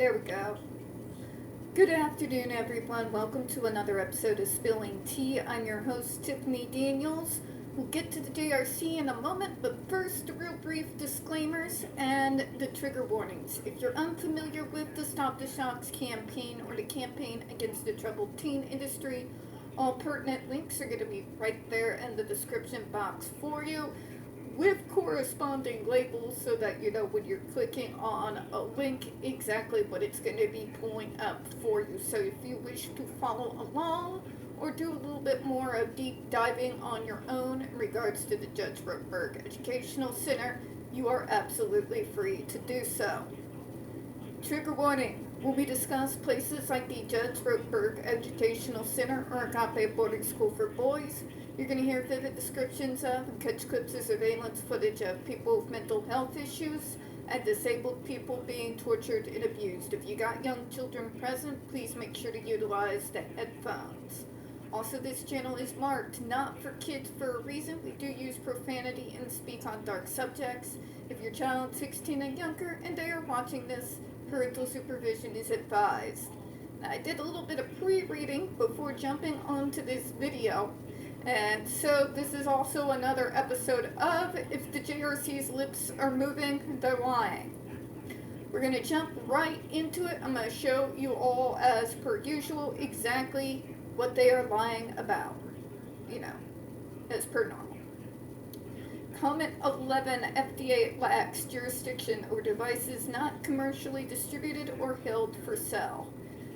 There we go. Good afternoon, everyone. Welcome to another episode of Spilling Tea. I'm your host, Tiffany Daniels. We'll get to the JRC in a moment, but first, real brief disclaimers and the trigger warnings. If you're unfamiliar with the Stop the Shocks campaign or the campaign against the troubled teen industry, all pertinent links are going to be right there in the description box for you, with corresponding labels so that you know when you're clicking on a link exactly what it's going to be pulling up for you. So if you wish to follow along or do a little bit more of deep diving on your own in regards to the Judge Roteberg Educational Center, you are absolutely free to do so. Trigger warning. When we discuss places like the Judge Roteberg Educational Center or Agape Boarding School for Boys, you're going to hear vivid descriptions of and catch clips of surveillance footage of people with mental health issues and disabled people being tortured and abused. If you got young children present, please make sure to utilize the headphones. Also, this channel is marked not for kids for a reason. We do use profanity and speak on dark subjects. If your child is 16 and younger and they are watching this, parental supervision is advised. Now, I did a little bit of pre-reading before jumping onto this video, and so this is also another episode of If the JRC's lips are moving, they're lying. We're going to jump right into it. I'm going to show you all, as per usual, exactly what they are lying about, as per normal. Comment 11, FDA lacks jurisdiction over devices not commercially distributed or held for sale.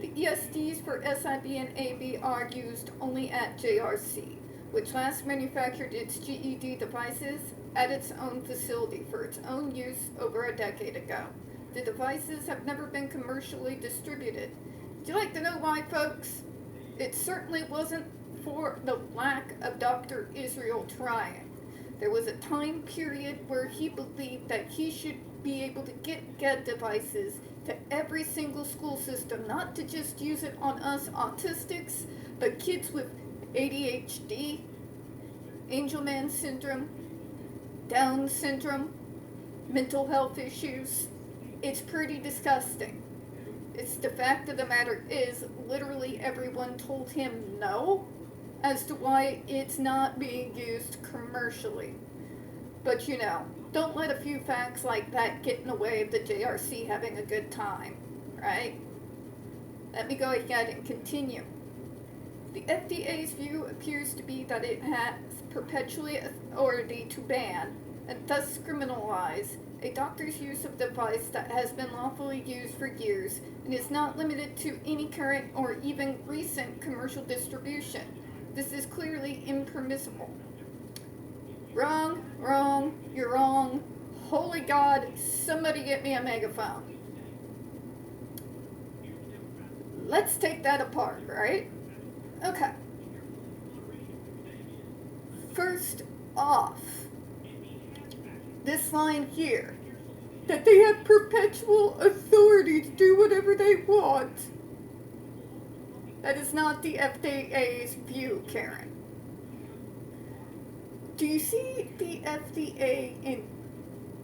The ESDs for SIB and AB are used only at JRC, which last manufactured its GED devices at its own facility for its own use over a decade ago. The devices have never been commercially distributed. Would you like to know why, folks? It certainly wasn't for the lack of Dr. Israel trying. There was a time period where he believed that he should be able to get GED devices to every single school system, not to just use it on us autistics, but kids with ADHD, Angelman syndrome, Down syndrome, mental health issues. It's pretty disgusting. It's the fact of the matter is, literally everyone told him no as to why it's not being used commercially. But don't let a few facts like that get in the way of the JRC having a good time, right? Let me go ahead and continue. The FDA's view appears to be that it has perpetually authority to ban and thus criminalize a doctor's use of a device that has been lawfully used for years and is not limited to any current or even recent commercial distribution. This is clearly impermissible. Wrong, you're wrong. Holy God, somebody get me a megaphone. Let's take that apart, right? Okay. First off, this line here, that they have perpetual authority to do whatever they want. That is not the FDA's view, Karen. Do you see the FDA in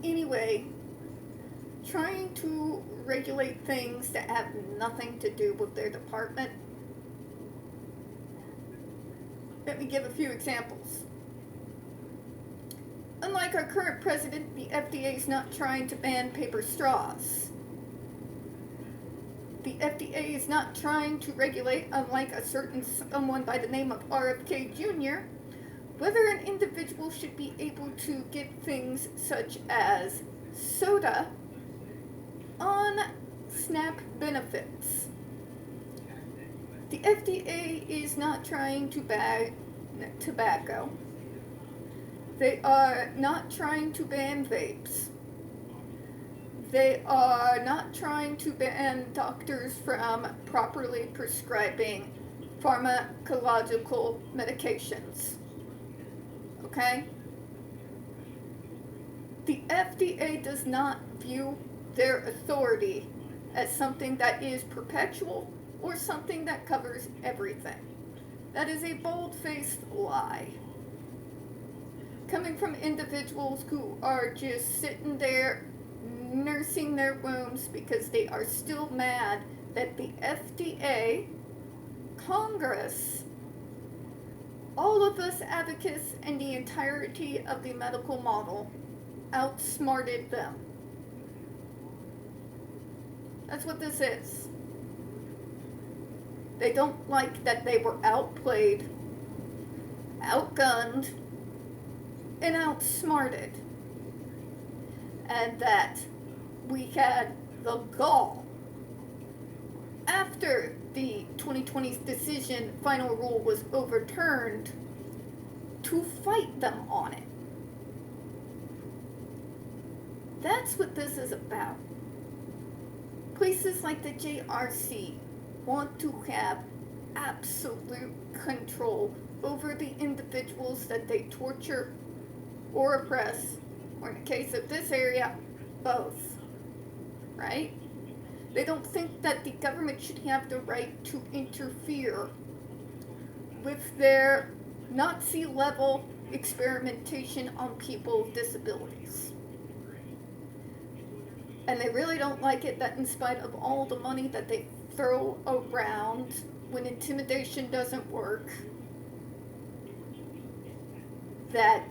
any way trying to regulate things that have nothing to do with their department? Let me give a few examples. Unlike our current president, the FDA is not trying to ban paper straws. The FDA is not trying to regulate, unlike a certain someone by the name of RFK Jr., whether an individual should be able to get things such as soda on SNAP benefits. The FDA is not trying to ban tobacco. They are not trying to ban vapes. They are not trying to ban doctors from properly prescribing pharmacological medications. Okay? The FDA does not view their authority as something that is perpetual or something that covers everything. That is a bold-faced lie. Coming from individuals who are just sitting there nursing their wounds because they are still mad that the FDA, Congress, all of us advocates, and the entirety of the medical model outsmarted them. That's what this is. They don't like that they were outplayed, outgunned, and outsmarted. And that we had the gall, after the 2020 decision final rule was overturned, to fight them on it. That's what this is about. Places like the JRC want to have absolute control over the individuals that they torture or oppress, or in the case of this area, both. Right? They don't think that the government should have the right to interfere with their Nazi-level experimentation on people with disabilities. And they really don't like it that in spite of all the money that they throw around when intimidation doesn't work, that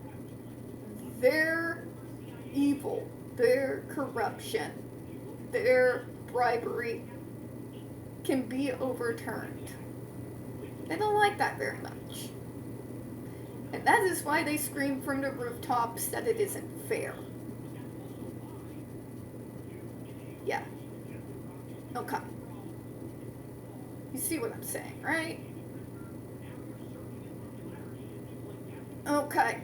their evil, their corruption, their bribery can be overturned. They don't like that very much. And that is why they scream from the rooftops that it isn't fair. Yeah. Okay. You see what I'm saying, right? Okay.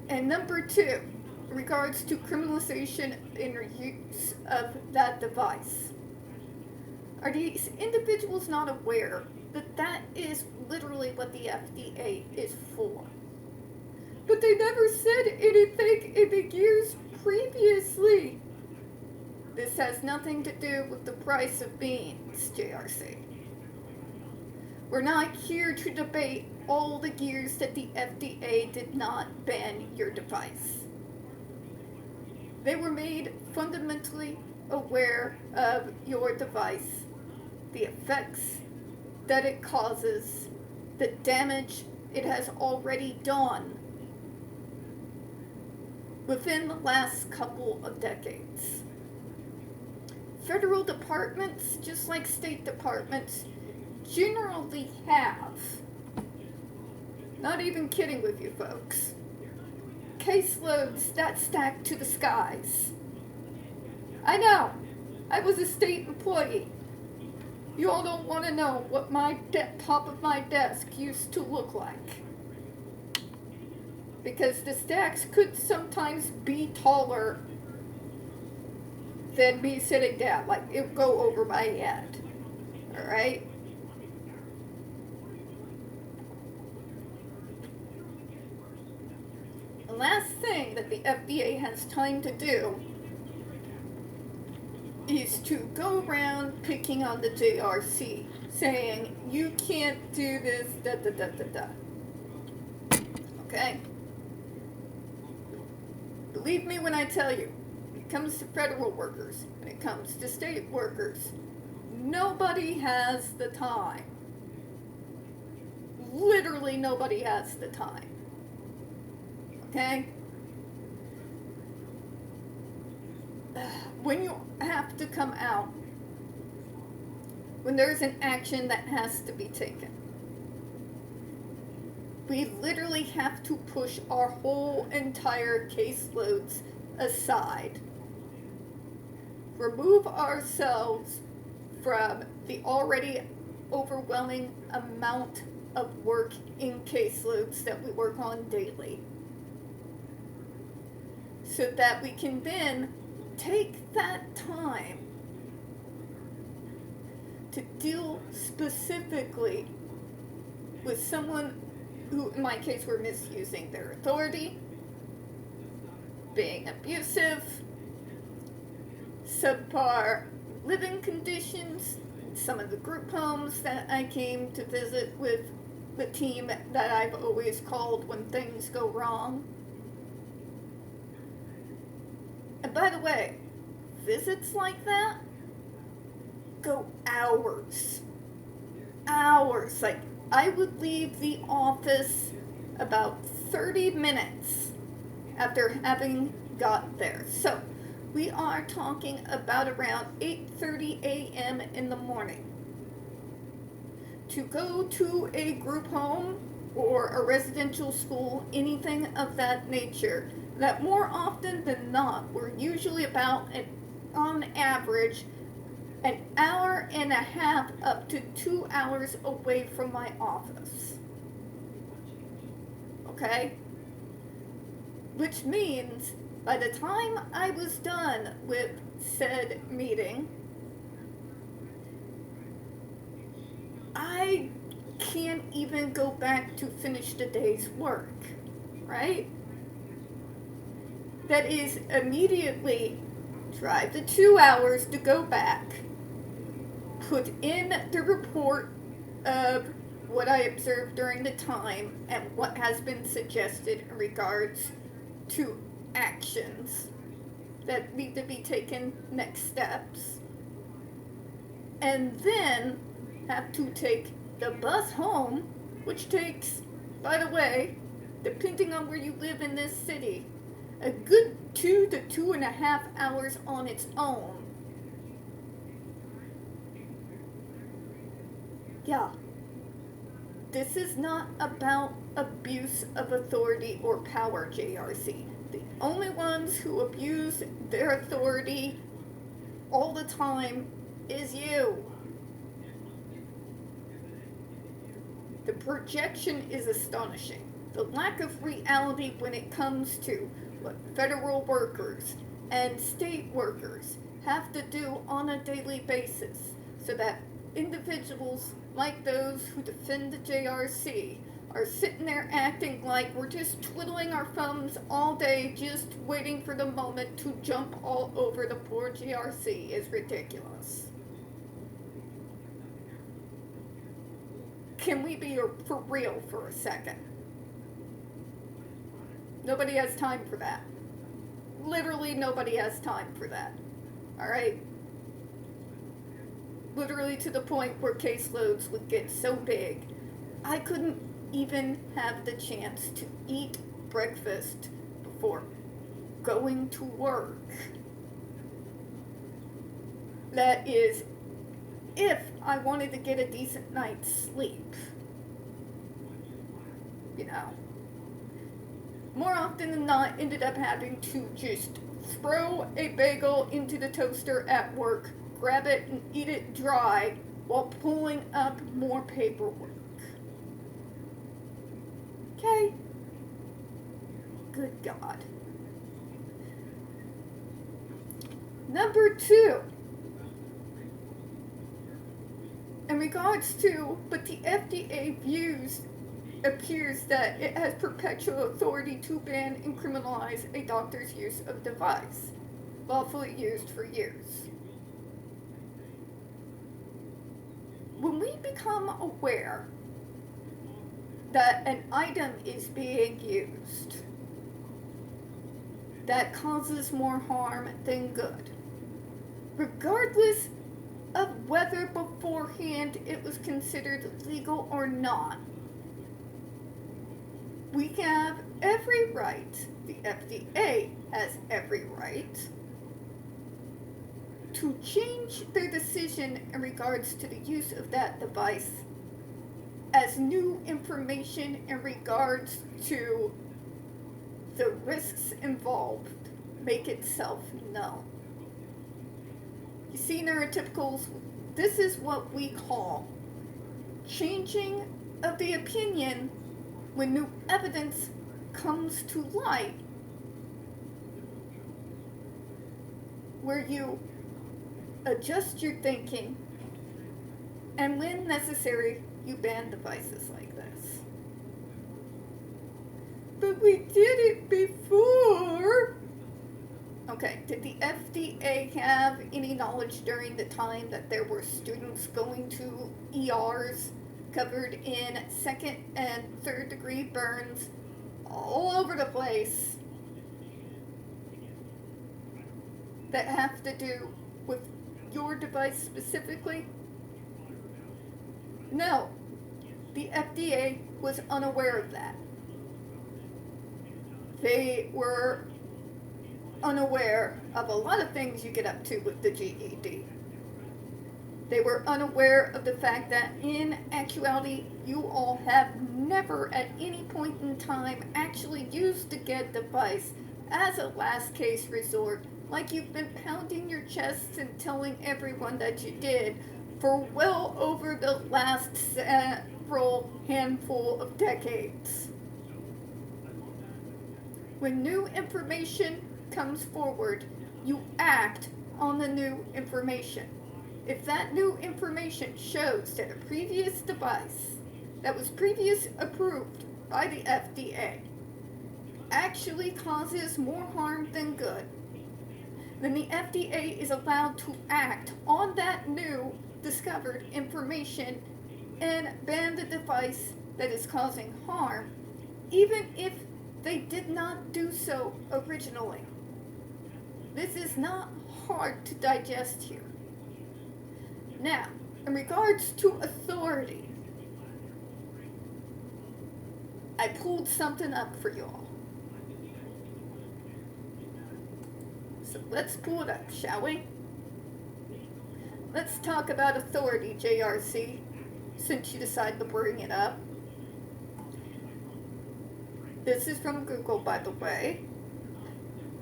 And number 2, in regards to criminalization and use of that device. Are these individuals not aware that that is literally what the FDA is for? But they never said anything in the years previously. This has nothing to do with the price of beans, JRC. We're not here to debate all the years that the FDA did not ban your device. They were made fundamentally aware of your device, the effects that it causes, the damage it has already done within the last couple of decades. Federal departments, just like state departments, generally have, not even kidding with you folks, caseloads that stack to the skies. I know, I was a state employee. You all don't want to know what my top of my desk used to look like. Because the stacks could sometimes be taller than me sitting down, like it would go over my head. Alright? The last thing that the FDA has time to do is to go around picking on the JRC, saying, you can't do this, da da da da da. Okay? Believe me when I tell you, when it comes to federal workers, when it comes to state workers, nobody has the time. Literally nobody has the time. Okay? When you have to come out, when there's an action that has to be taken, we literally have to push our whole entire caseloads aside. Remove ourselves from the already overwhelming amount of work in caseloads that we work on daily, so that we can then take that time to deal specifically with someone who, in my case, were misusing their authority, being abusive, subpar living conditions, some of the group homes that I came to visit with the team that I've always called when things go wrong. And by the way, visits like that go hours. Hours. Like, I would leave the office about 30 minutes after having got there. So, we are talking about around 8:30 a.m. in the morning. To go to a group home or a residential school, anything of that nature, that more often than not, we're usually about, on average, an hour and a half up to 2 hours away from my office. Okay? Which means by the time I was done with said meeting, I can't even go back to finish the day's work, right? That is immediately drive the 2 hours to go back, put in the report of what I observed during the time and what has been suggested in regards to actions that need to be taken, next steps, and then have to take the bus home, which takes, by the way, depending on where you live in this city, a good 2 to 2.5 hours on its own. Yeah. This is not about abuse of authority or power, JRC. The only ones who abuse their authority all the time is you. The projection is astonishing. The lack of reality when it comes to what federal workers and state workers have to do on a daily basis so that individuals like those who defend the JRC are sitting there acting like we're just twiddling our thumbs all day just waiting for the moment to jump all over the poor JRC is ridiculous. Can we be for real for a second? Nobody has time for that. Literally nobody has time for that. Alright? Literally to the point where caseloads would get so big, I couldn't even have the chance to eat breakfast before going to work. That is, if I wanted to get a decent night's sleep. You know. More often than not, ended up having to just throw a bagel into the toaster at work, grab it and eat it dry while pulling up more paperwork. Okay? Good God. Number 2. In regards to, but the FDA appears that it has perpetual authority to ban and criminalize a doctor's use of device, lawfully used for years. When we become aware that an item is being used that causes more harm than good, regardless of whether beforehand it was considered legal or not, we have every right, the FDA has every right, to change their decision in regards to the use of that device as new information in regards to the risks involved make itself known. You see, neurotypicals, this is what we call changing of the opinion when new evidence comes to light, where you adjust your thinking, and when necessary, you ban devices like this. But we did it before. Okay, did the FDA have any knowledge during the time that there were students going to ERs covered in 2nd and 3rd degree burns all over the place? that have to do with your device specifically? No, the FDA was unaware of that. They were unaware of a lot of things you get up to with the GED. They were unaware of the fact that in actuality, you all have never at any point in time actually used the GED device as a last case resort, like you've been pounding your chests and telling everyone that you did for well over the last several handful of decades. When new information comes forward, you act on the new information. If that new information shows that a previous device that was previously approved by the FDA actually causes more harm than good, then the FDA is allowed to act on that new discovered information and ban the device that is causing harm, even if they did not do so originally. This is not hard to digest here. Now, in regards to authority, I pulled something up for y'all. So let's pull it up, shall we? Let's talk about authority, JRC, since you decided to bring it up. This is from Google, by the way.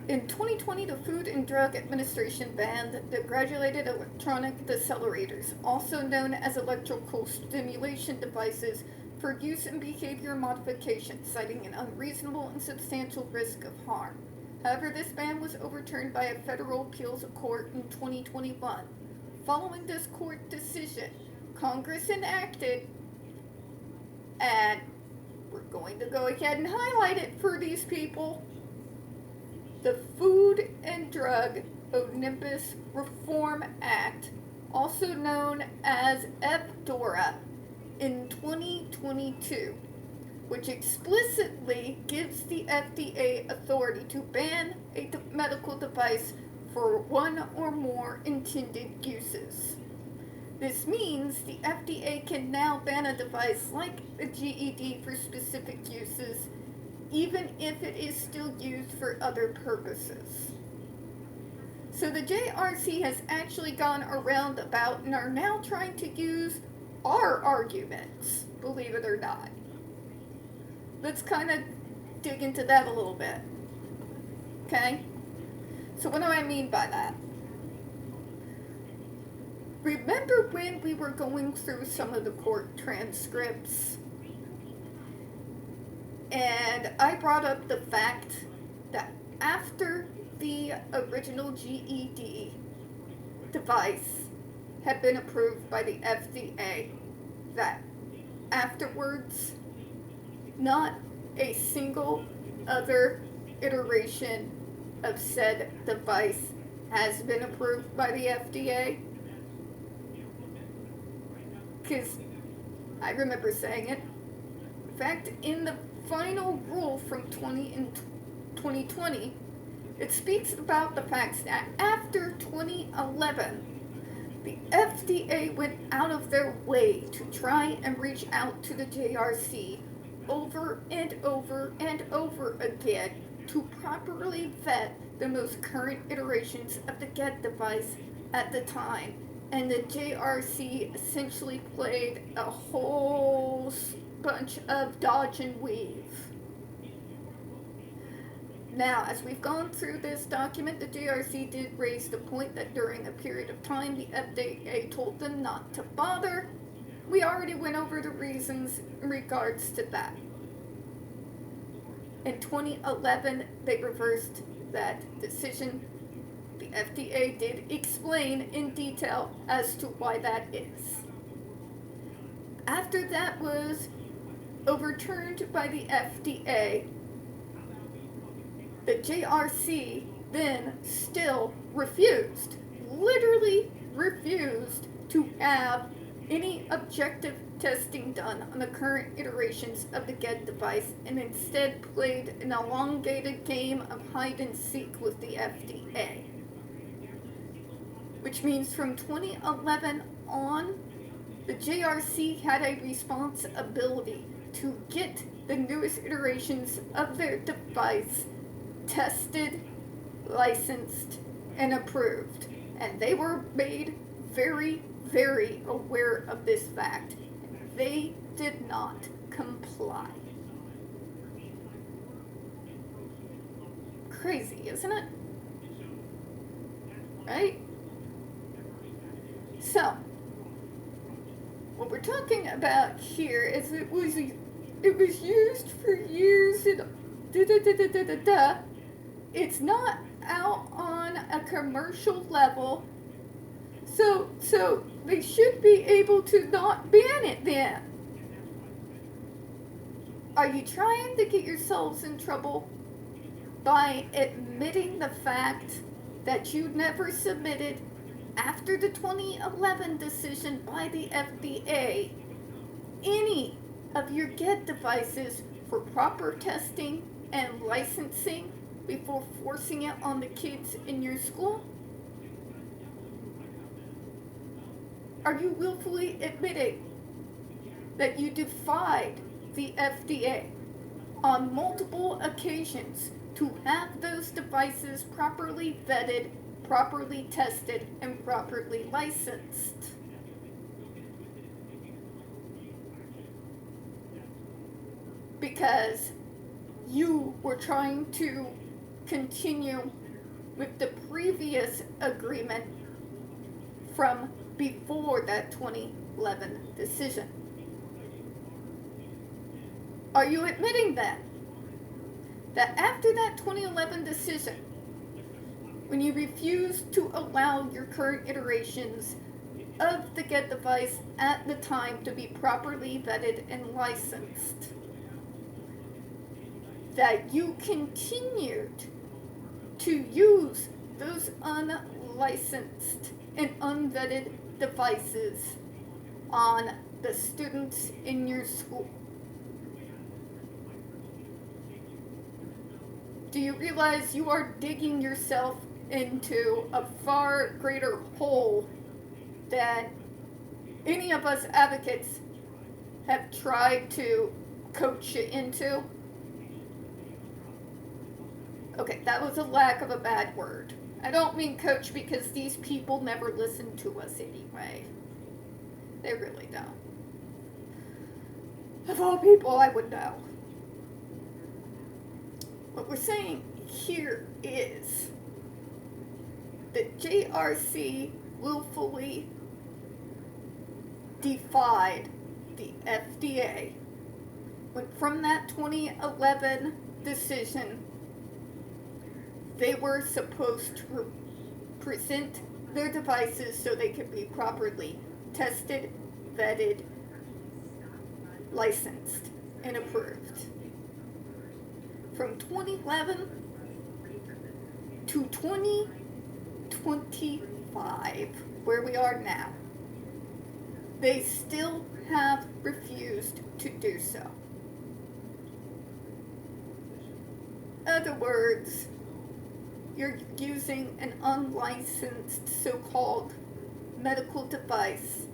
In 2020, the Food and Drug Administration banned the graduated electronic decelerators, also known as electrical stimulation devices, for use in behavior modification, citing an unreasonable and substantial risk of harm. However, this ban was overturned by a federal appeals court in 2021. Following this court decision, Congress enacted, and we're going to go ahead and highlight it for these people, the Food and Drug Omnibus Reform Act, also known as FDORA, in 2022, which explicitly gives the FDA authority to ban a medical device for one or more intended uses. This means the FDA can now ban a device like a GED for specific uses, even if it is still used for other purposes. So the JRC has actually gone around about and are now trying to use our arguments, believe it or not. Let's kind of dig into that a little bit. Okay? So what do I mean by that? Remember when we were going through some of the court transcripts and I brought up the fact that after the original GED device had been approved by the FDA, that afterwards, not a single other iteration of said device has been approved by the FDA? Because I remember saying it. In fact, in the final rule from 2020, it speaks about the fact that after 2011, the FDA went out of their way to try and reach out to the JRC over and over and over again to properly vet the most current iterations of the GED device at the time. And the JRC essentially played a whole bunch of dodge and weave. Now, as we've gone through this document, the JRC did raise the point that during a period of time, the FDA told them not to bother. We already went over the reasons in regards to that. In 2011, they reversed that decision. The FDA did explain in detail as to why that is. After that was overturned by the FDA, the JRC then still refused, literally refused to have any objective testing done on the current iterations of the GED device and instead played an elongated game of hide and seek with the FDA. which means from 2011 on, the JRC had a responsibility to get the newest iterations of their device tested, licensed, and approved. And they were made very, very aware of this fact. They did not comply. Crazy, isn't it? Right? So, what we're talking about here is it was used for years and It's not out on a commercial level, so they should be able to not ban it then. Are you trying to get yourselves in trouble by admitting the fact that you never submitted, after the 2011 decision by the FDA, any of your GED devices for proper testing and licensing before forcing it on the kids in your school? Are you willfully admitting that you defied the FDA on multiple occasions to have those devices properly vetted, properly tested, and properly licensed? Because you were trying to continue with the previous agreement from before that 2011 decision. Are you admitting that after that 2011 decision, when you refused to allow your current iterations of the GED device at the time to be properly vetted and licensed, that you continued to use those unlicensed and unvetted devices on the students in your school? Do you realize you are digging yourself into a far greater hole than any of us advocates have tried to coach you into? Okay, that was a lack of a bad word. I don't mean coach because these people never listen to us anyway. They really don't. Of all people, I would know. What we're saying here is that JRC willfully defied the FDA when from that 2011 decision they were supposed to present their devices so they could be properly tested, vetted, licensed, and approved. From 2011 to 2025, where we are now, they still have refused to do so. In other words, you're using an unlicensed so-called medical device.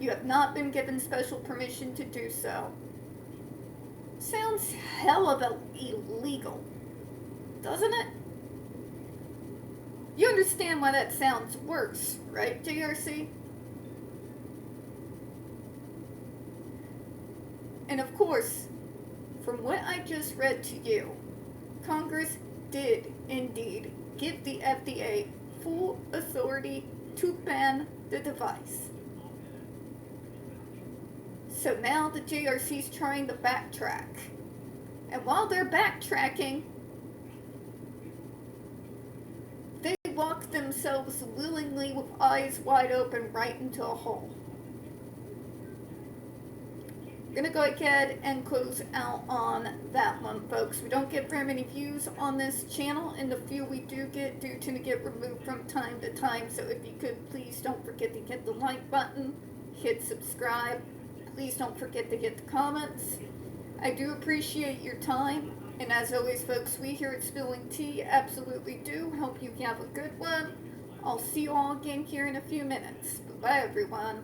You have not been given special permission to do so. Sounds hell of illegal, doesn't it? You understand why that sounds worse, right, JRC? And of course, from what I just read to you, Congress did indeed give the FDA full authority to ban the device. So now the JRC is trying to backtrack. And while they're backtracking, they walk themselves willingly with eyes wide open right into a hole. I'm going to go ahead and close out on that one, folks. We don't get very many views on this channel, and the few we do get do tend to get removed from time to time. So if you could, please don't forget to hit the like button, hit subscribe. Please don't forget to hit the comments. I do appreciate your time. And as always, folks, we here at Spilling Tea absolutely do hope you have a good one. I'll see you all again here in a few minutes. Bye, everyone.